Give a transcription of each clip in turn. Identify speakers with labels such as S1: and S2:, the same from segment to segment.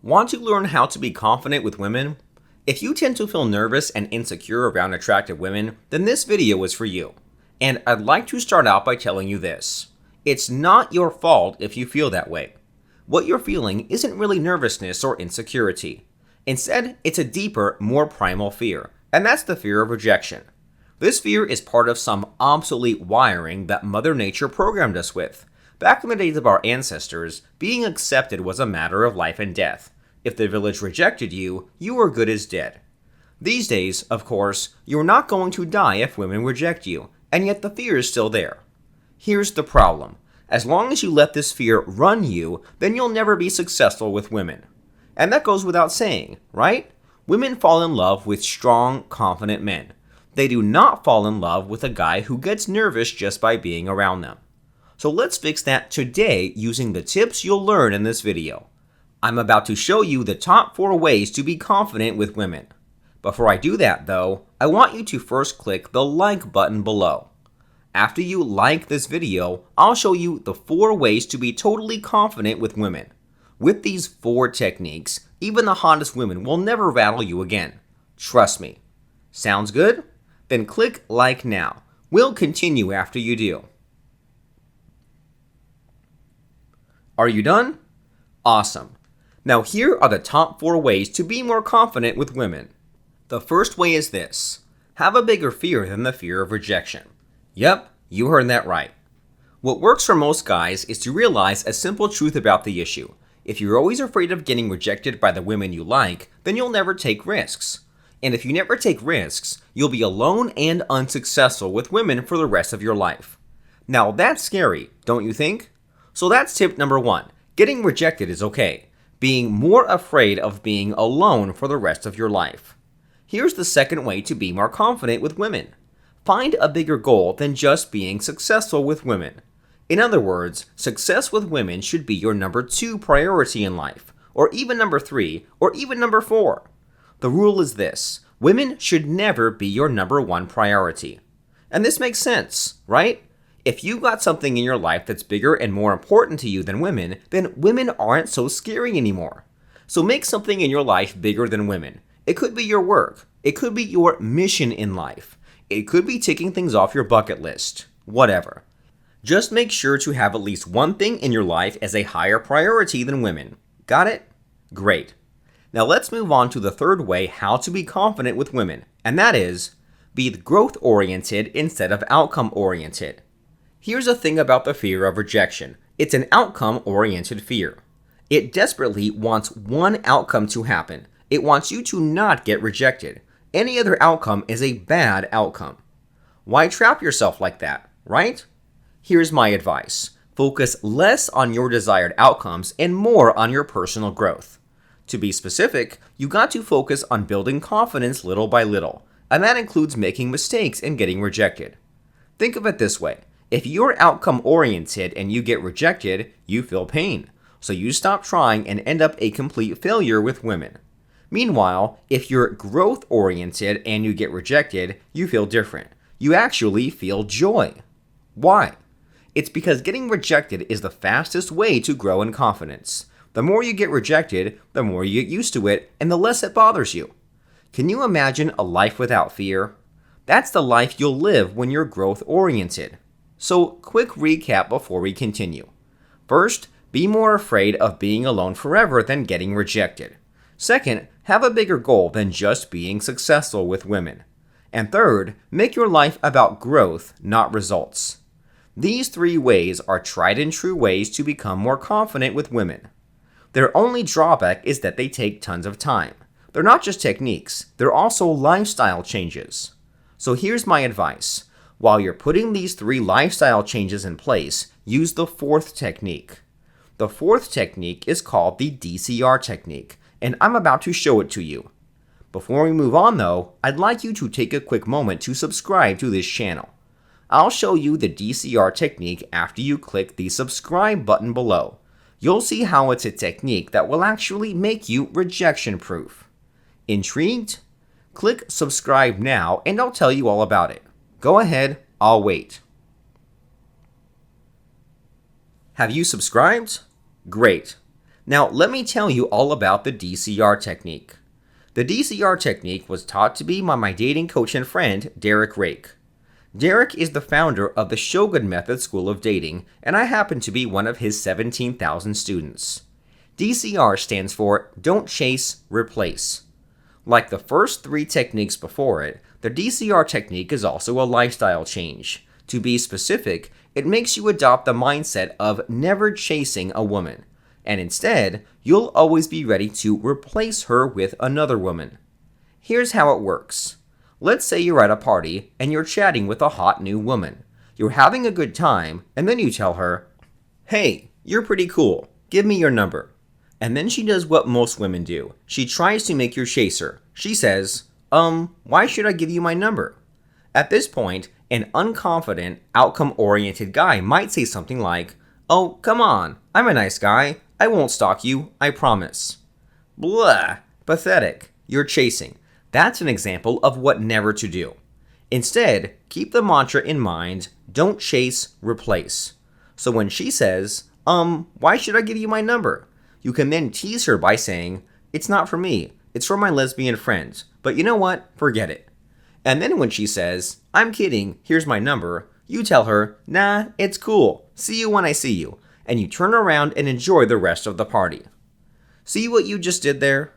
S1: Want to learn how to be confident with women? If you tend to feel nervous and insecure around attractive women, then this video is for you. And I'd like to start out by telling you this. It's not your fault if you feel that way. What you're feeling isn't really nervousness or insecurity. Instead, it's a deeper, more primal fear, and that's the fear of rejection. This fear is part of some obsolete wiring that Mother Nature programmed us with. Back in the days of our ancestors, being accepted was a matter of life and death. If the village rejected you, you were good as dead. These days, of course, you're not going to die if women reject you, and yet the fear is still there. Here's the problem. As long as you let this fear run you, then you'll never be successful with women. And that goes without saying, right? Women fall in love with strong, confident men. They do not fall in love with a guy who gets nervous just by being around them. So let's fix that today using the tips you'll learn in this video. I'm about to show you the top 4 ways to be confident with women. Before I do that though, I want you to first click the like button below. After you like this video, I'll show you the 4 ways to be totally confident with women. With these 4 techniques, even the hottest women will never rattle you again. Trust me. Sounds good? Then click like now. We'll continue after you do. Are you done? Awesome. Now here are the top 4 ways to be more confident with women. The first way is this. Have a bigger fear than the fear of rejection. Yep, you heard that right. What works for most guys is to realize a simple truth about the issue. If you're always afraid of getting rejected by the women you like, then you'll never take risks. And if you never take risks, you'll be alone and unsuccessful with women for the rest of your life. Now that's scary, don't you think? So that's tip number 1. Getting rejected is okay. Being more afraid of being alone for the rest of your life. Here's the second way to be more confident with women. Find a bigger goal than just being successful with women. In other words, success with women should be your number 2 priority in life, or even number 3, or even number 4. The rule is this: women should never be your number 1 priority. And this makes sense, right? If you got something in your life that's bigger and more important to you than women, then women aren't so scary anymore. So make something in your life bigger than women. It could be your work. It could be your mission in life. It could be ticking things off your bucket list. Whatever. Just make sure to have at least one thing in your life as a higher priority than women. Got it? Great. Now let's move on to the third way how to be confident with women, and that is, be growth-oriented instead of outcome-oriented. Here's the thing about the fear of rejection. It's an outcome-oriented fear. It desperately wants one outcome to happen. It wants you to not get rejected. Any other outcome is a bad outcome. Why trap yourself like that, right? Here's my advice. Focus less on your desired outcomes and more on your personal growth. To be specific, you got to focus on building confidence little by little, and that includes making mistakes and getting rejected. Think of it this way. If you're outcome-oriented and you get rejected, you feel pain. So you stop trying and end up a complete failure with women. Meanwhile, if you're growth-oriented and you get rejected, you feel different. You actually feel joy. Why? It's because getting rejected is the fastest way to grow in confidence. The more you get rejected, the more you get used to it, and the less it bothers you. Can you imagine a life without fear? That's the life you'll live when you're growth-oriented. So, quick recap before we continue. First, be more afraid of being alone forever than getting rejected. Second, have a bigger goal than just being successful with women. And third, make your life about growth, not results. These 3 ways are tried and true ways to become more confident with women. Their only drawback is that they take tons of time. They're not just techniques, they're also lifestyle changes. So here's my advice. While you're putting these 3 lifestyle changes in place, use the 4th technique. The 4th technique is called the D.C.R. technique, and I'm about to show it to you. Before we move on though, I'd like you to take a quick moment to subscribe to this channel. I'll show you the D.C.R. technique after you click the subscribe button below. You'll see how it's a technique that will actually make you rejection-proof. Intrigued? Click subscribe now and I'll tell you all about it. Go ahead, I'll wait. Have you subscribed? Great. Now let me tell you all about the D.C.R. technique. The D.C.R. technique was taught to me by my dating coach and friend, Derek Rake. Derek is the founder of the Shogun Method School of Dating, and I happen to be one of his 17,000 students. D.C.R. stands for Don't Chase, Replace. Like the first 3 techniques before it, the D.C.R. technique is also a lifestyle change. To be specific, it makes you adopt the mindset of never chasing a woman, and instead, you'll always be ready to replace her with another woman. Here's how it works. Let's say you're at a party and you're chatting with a hot new woman. You're having a good time, and then you tell her, "Hey, you're pretty cool. Give me your number." And then she does what most women do. She tries to make you chase her. She says, why should I give you my number?" At this point, an unconfident, outcome-oriented guy might say something like, "Oh, come on, I'm a nice guy. I won't stalk you, I promise." Blah, pathetic. You're chasing. That's an example of what never to do. Instead, keep the mantra in mind, don't chase, replace. So when she says, why should I give you my number?" You can then tease her by saying, "It's not for me, it's for my lesbian friends, but you know what, forget it." And then when she says, "I'm kidding, here's my number," you tell her, "Nah, it's cool, see you when I see you," and you turn around and enjoy the rest of the party. See what you just did there?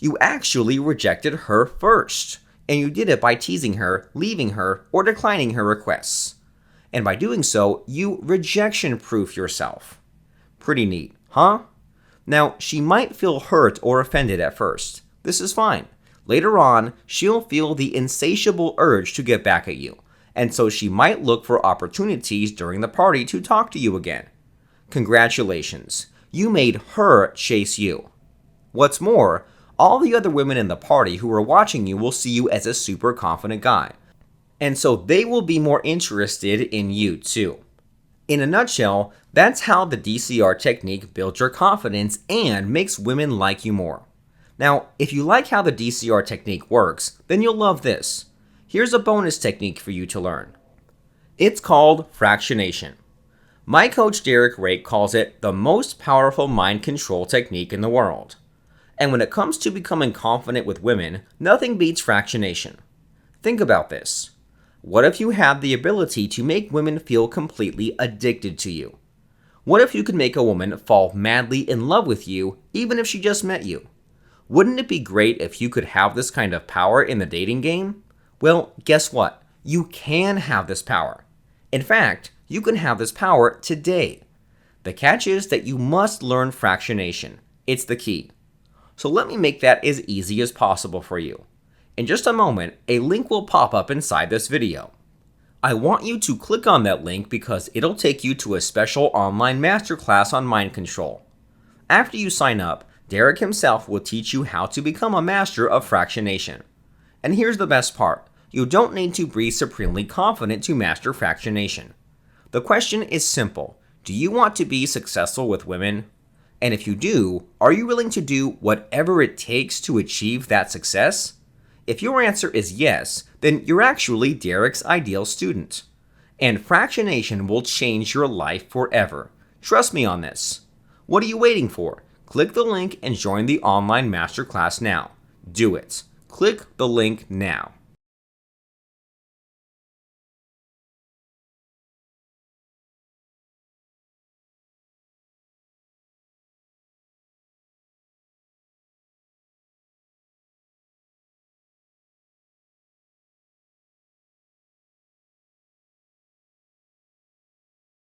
S1: You actually rejected her first, and you did it by teasing her, leaving her, or declining her requests. And by doing so, you rejection-proof yourself. Pretty neat, huh? Now, she might feel hurt or offended at first. This is fine. Later on, she'll feel the insatiable urge to get back at you, and so she might look for opportunities during the party to talk to you again. Congratulations, you made her chase you. What's more, all the other women in the party who are watching you will see you as a super confident guy, and so they will be more interested in you too. In a nutshell, that's how the D.C.R. technique builds your confidence and makes women like you more. Now, if you like how the D.C.R. technique works, then you'll love this. Here's a bonus technique for you to learn. It's called fractionation. My coach Derek Rake calls it the most powerful mind control technique in the world. And when it comes to becoming confident with women, nothing beats fractionation. Think about this. What if you had the ability to make women feel completely addicted to you? What if you could make a woman fall madly in love with you, even if she just met you? Wouldn't it be great if you could have this kind of power in the dating game? Well, guess what? You can have this power. In fact, you can have this power today. The catch is that you must learn fractionation. It's the key. So let me make that as easy as possible for you. In just a moment, a link will pop up inside this video. I want you to click on that link because it'll take you to a special online masterclass on mind control. After you sign up, Derek himself will teach you how to become a master of fractionation. And here's the best part. You don't need to be supremely confident to master fractionation. The question is simple. Do you want to be successful with women? And if you do, are you willing to do whatever it takes to achieve that success? If your answer is yes, then you're actually Derek's ideal student. And fractionation will change your life forever. Trust me on this. What are you waiting for? Click the link and join the online masterclass now. Do it. Click the link now.